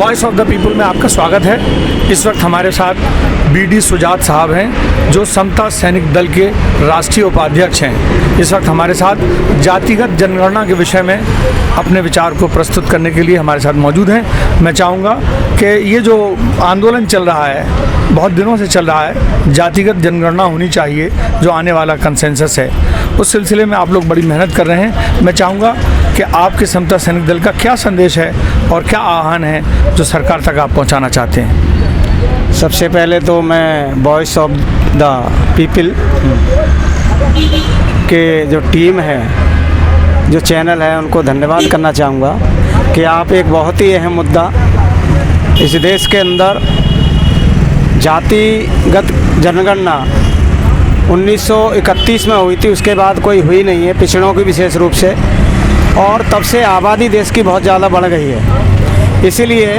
Voice of the people में आपका स्वागत है। इस वक्त हमारे साथ बीडी सुजात साहब हैं जो समता सैनिक दल के राष्ट्रीय उपाध्यक्ष हैं। इस वक्त हमारे साथ जातिगत जनगणना के विषय में अपने विचार को प्रस्तुत करने के लिए हमारे साथ मौजूद हैं। मैं चाहूँगा कि ये जो आंदोलन चल रहा है, बहुत दिनों से चल रहा है, जातिगत जनगणना होनी चाहिए जो आने वाला कंसेंसस है, उस सिलसिले में आप लोग बड़ी मेहनत कर रहे हैं। मैं चाहूँगा कि आपके समता सैनिक दल का क्या संदेश है और क्या आह्वान है जो सरकार तक आप पहुँचाना चाहते हैं। सबसे पहले तो मैं वॉइस ऑफ द पीपल के जो टीम है, जो चैनल है, उनको धन्यवाद करना चाहूँगा कि आप एक बहुत ही अहम मुद्दा इस देश के अंदर जातिगत जनगणना 1931 में हुई थी, उसके बाद कोई हुई नहीं है, पिछड़ों की विशेष रूप से, और तब से आबादी देश की बहुत ज़्यादा बढ़ गई है। इसीलिए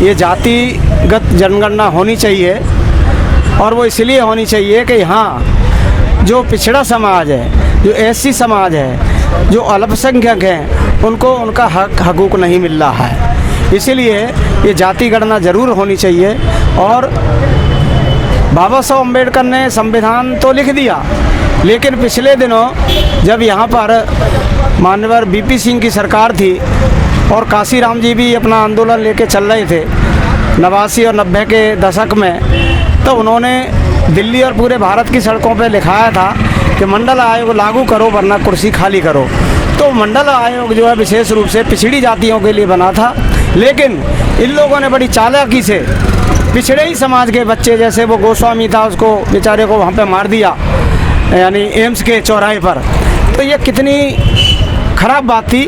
ये जातिगत जनगणना होनी चाहिए, और वो इसलिए होनी चाहिए कि यहाँ जो पिछड़ा समाज है, जो एससी समाज है, जो अल्पसंख्यक हैं, उनको उनका हकूक़ नहीं मिल रहा है। इसीलिए ये जाति गणना ज़रूर होनी चाहिए। और बाबा साहब अम्बेडकर ने संविधान तो लिख दिया, लेकिन पिछले दिनों जब यहाँ पर माननीय बीपी सिंह की सरकार थी और काशीराम जी भी अपना आंदोलन लेके चल रहे थे 89 और 90 के दशक में, तो उन्होंने दिल्ली और पूरे भारत की सड़कों पे लिखाया था कि मंडल आयोग लागू करो वरना कुर्सी खाली करो। तो मंडल आयोग जो है विशेष रूप से पिछड़ी जातियों के लिए बना था, लेकिन इन लोगों ने बड़ी चालाकी से पिछड़े ही समाज के बच्चे, जैसे वो गोस्वामी था, उसको बेचारे को वहाँ पे मार दिया, यानी एम्स के चौराहे पर। तो ये कितनी खराब बात थी।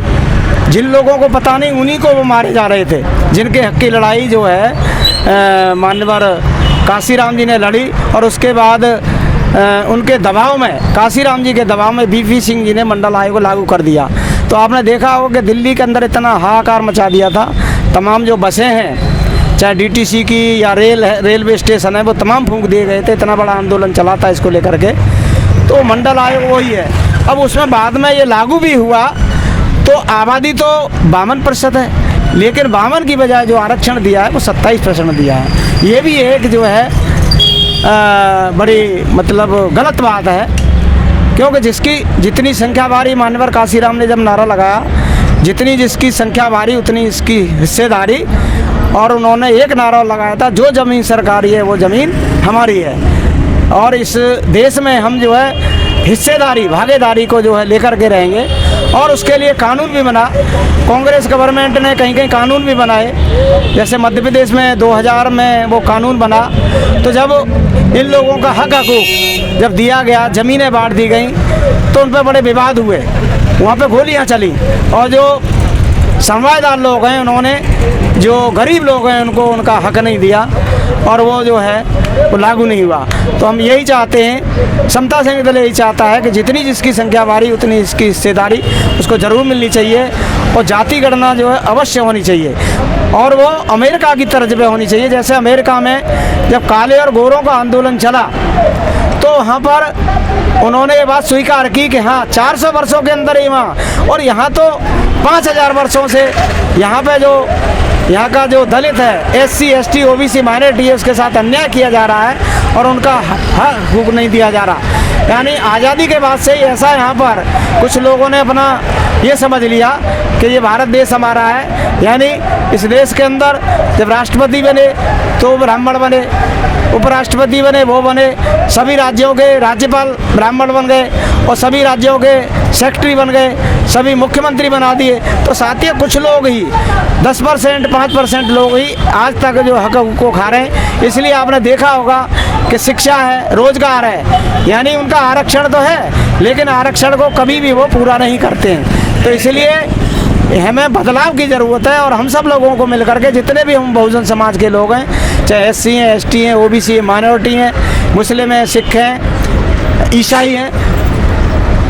जिन लोगों को पता नहीं, उन्हीं को वो मारे जा रहे थे, जिनके हक की लड़ाई जो है माननीय काशीराम जी ने लड़ी, और उसके बाद उनके दबाव में, काशीराम जी के दबाव में बीपी सिंह जी ने मंडल आयोग को लागू कर दिया। तो आपने देखा होगा कि दिल्ली के अंदर इतना हाहाकार मचा दिया था। तमाम जो बसें हैं, चाहे डीटीसी की या रेलवे स्टेशन है, वो तमाम फूंक दिए गए थे। इतना बड़ा आंदोलन चला था इसको लेकर के। तो मंडल आयोग वही है। अब उसमें बाद में ये लागू भी हुआ, तो आबादी तो 52% है, लेकिन 52 की बजाय जो आरक्षण दिया है वो 27% दिया है। ये भी एक जो है बड़ी मतलब गलत बात है, क्योंकि जिसकी जितनी संख्या भारी, माननीय काशीराम ने जब नारा लगाया, जितनी जिसकी संख्या भारी उतनी इसकी हिस्सेदारी, और उन्होंने एक नारा लगाया था, जो ज़मीन सरकारी है वो ज़मीन हमारी है। और इस देश में हम जो है हिस्सेदारी, भागीदारी को जो है लेकर के रहेंगे, और उसके लिए कानून भी बना। कांग्रेस गवर्नमेंट ने कहीं कहीं कानून भी बनाए, जैसे मध्य प्रदेश में 2000 में वो कानून बना। तो जब इन लोगों का हकूक़ जब दिया गया, ज़मीनें बांट दी गई, तो उन पर बड़े विवाद हुए, वहाँ पे गोलियाँ चली, और जो समझदार लोग हैं, उन्होंने जो गरीब लोग हैं उनको उनका हक नहीं दिया, और वो जो है वो लागू नहीं हुआ। तो हम यही चाहते हैं, समता सैनिक दल यही चाहता है कि जितनी जिसकी संख्या भारी उतनी इसकी हिस्सेदारी उसको ज़रूर मिलनी चाहिए, और जाति गणना जो है अवश्य होनी चाहिए, और वो अमेरिका की तर्ज पे होनी चाहिए। जैसे अमेरिका में जब काले और गोरों का आंदोलन चला, तो वहाँ पर उन्होंने ये बात स्वीकार की कि हाँ 400 वर्षों के अंदर ही वहाँ, और यहाँ तो 5000 वर्षों से यहाँ का जो दलित है, SC ST OBC माइनॉरिटी है, उसके साथ अन्याय किया जा रहा है, और उनका हक नहीं दिया जा रहा। यानी आज़ादी के बाद से ही ऐसा यहाँ पर कुछ लोगों ने अपना ये समझ लिया कि ये भारत देश हमारा है। यानी इस देश के अंदर जब राष्ट्रपति बने तो ब्राह्मण बने, उपराष्ट्रपति बने वो बने, सभी राज्यों के राज्यपाल ब्राह्मण बन गए, और सभी राज्यों के सेक्रेटरी बन गए, सभी मुख्यमंत्री बना दिए। तो साथियों, कुछ लोग ही 10% 5% लोग ही आज तक जो हक को खा रहे हैं। इसलिए आपने देखा होगा कि शिक्षा है, रोजगार है, यानी उनका आरक्षण तो है, लेकिन आरक्षण को कभी भी वो पूरा नहीं करते हैं। तो इसलिए हमें बदलाव की ज़रूरत है, और हम सब लोगों को मिलकर के, जितने भी हम बहुजन समाज के लोग हैं, चाहे SC हैं, ST हैं, OBC हैं, माइनॉरिटी हैं, मुस्लिम हैं, सिख हैं, ईसाई हैं,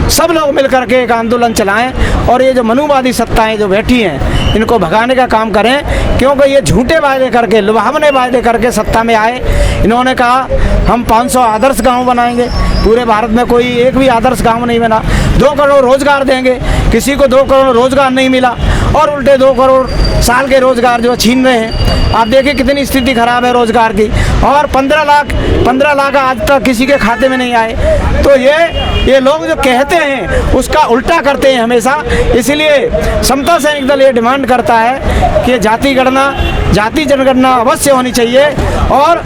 सब लोग मिलकर के एक आंदोलन चलाएं, और ये जो मनुवादी सत्ताएं जो बैठी हैं इनको भगाने का काम करें, क्योंकि ये झूठे वायदे करके, लुभावने वायदे करके सत्ता में आए। इन्होंने कहा हम 500 आदर्श गांव बनाएंगे, पूरे भारत में कोई एक भी आदर्श गांव नहीं बना। 2 करोड़ रोजगार देंगे, किसी को 2 करोड़ रोजगार नहीं मिला और उल्टे 2 करोड़ साल के रोजगार जो छीन रहे हैं। आप देखिए कितनी स्थिति खराब है रोजगार की। और 15 लाख आज तक किसी के खाते में नहीं आए। तो ये लोग जो कहते हैं उसका उल्टा करते हैं हमेशा। इसलिए समता सैनिक दल ये डिमांड करता है कि जाति जनगणना अवश्य होनी चाहिए और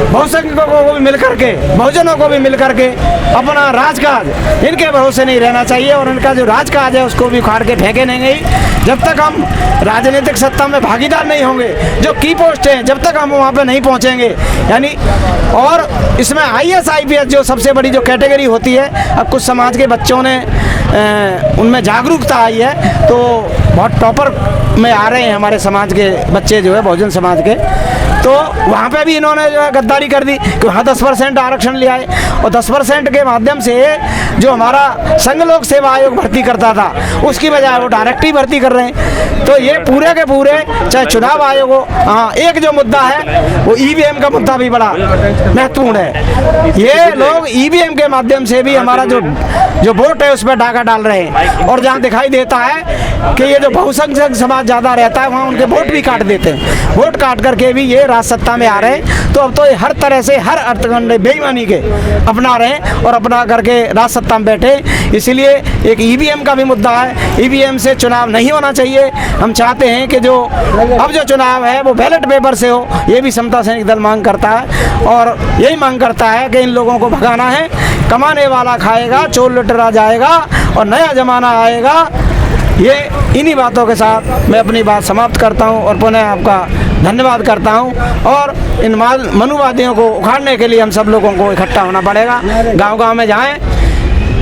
बहुसंख्यकों को भी मिल करके, बहुजनों को भी मिल करके अपना राजकाज इनके भरोसे नहीं रहना चाहिए और इनका जो राजकाज है उसको भी उखाड़ के फेंके नहीं गई। जब तक हम राजनीतिक सत्ता में भागीदार नहीं होंगे, जो की पोस्ट हैं जब तक हम वहाँ पे नहीं पहुँचेंगे, यानी और इसमें IAS IPS जो सबसे बड़ी जो कैटेगरी होती है, अब कुछ समाज के बच्चों ने उनमें जागरूकता आई है तो बहुत टॉपर में आ रहे हैं हमारे समाज के बच्चे जो है बहुजन समाज के। तो वहाँ पे भी इन्होंने जो है गद्दारी कर दी कि वहाँ 10% आरक्षण ले आए और 10% के माध्यम से जो हमारा संघ लोक सेवा आयोग भर्ती करता था उसकी बजाय वो डायरेक्ट ही भर्ती कर रहे हैं। तो ये पूरे के पूरे चाहे चुनाव आयोग हो, हाँ एक जो मुद्दा है वो EVM का मुद्दा भी बड़ा महत्वपूर्ण है। ये लोग EVM के माध्यम से भी हमारा जो वोट है उस पर डाका डाल रहे हैं और जहाँ दिखाई देता है कि ये जो बहुसंख्यक समाज ज़्यादा रहता है वहाँ उनके वोट भी काट देते हैं। वोट काट करके भी ये राज सत्ता में आ रहे हैं। तो अब तो ये हर तरह से हर अर्थगंडे बेईमानी के अपना रहे हैं और अपना करके राज सत्ता में बैठे। इसीलिए एक EVM का भी मुद्दा है। EVM से चुनाव नहीं होना चाहिए। हम चाहते हैं कि जो अब जो चुनाव है वो बैलेट पेपर से हो। ये भी समता सैनिक दल मांग करता है और यही मांग करता है कि इन लोगों को भगाना है। कमाने वाला खाएगा, चोर लुटेरा जाएगा और नया जमाना आएगा। ये इन्हीं बातों के साथ मैं अपनी बात समाप्त करता हूँ और पुनः आपका धन्यवाद करता हूँ। और इन मनुवादियों को उखाड़ने के लिए हम सब लोगों को इकट्ठा होना पड़ेगा, गांव-गांव में जाएं।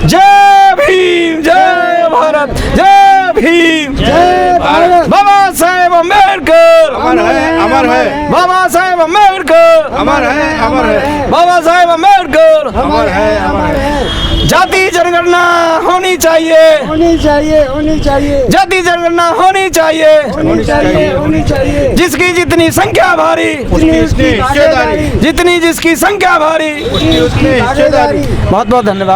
जय भीम, जय भारत, जय भीम, जय भारत। बाबा साहेब अम्बेडकर अमर है, अमर है। बाबा साहेब अम्बेडकर अमर है, अमर है। बाबा साहेब अम्बेडकर अमर है, अमर है। जाति जनगणना होनी चाहिए, होनी चाहिए, होनी चाहिए, जाति जनगणना होनी चाहिए, होनी चाहिए, होनी चाहिए। जिसकी जितनी संख्या भारी, उसकी उसकी हिस्सेदारी, जितनी जिसकी संख्या भारी, उसकी उसकी हिस्सेदारी। बहुत बहुत धन्यवाद।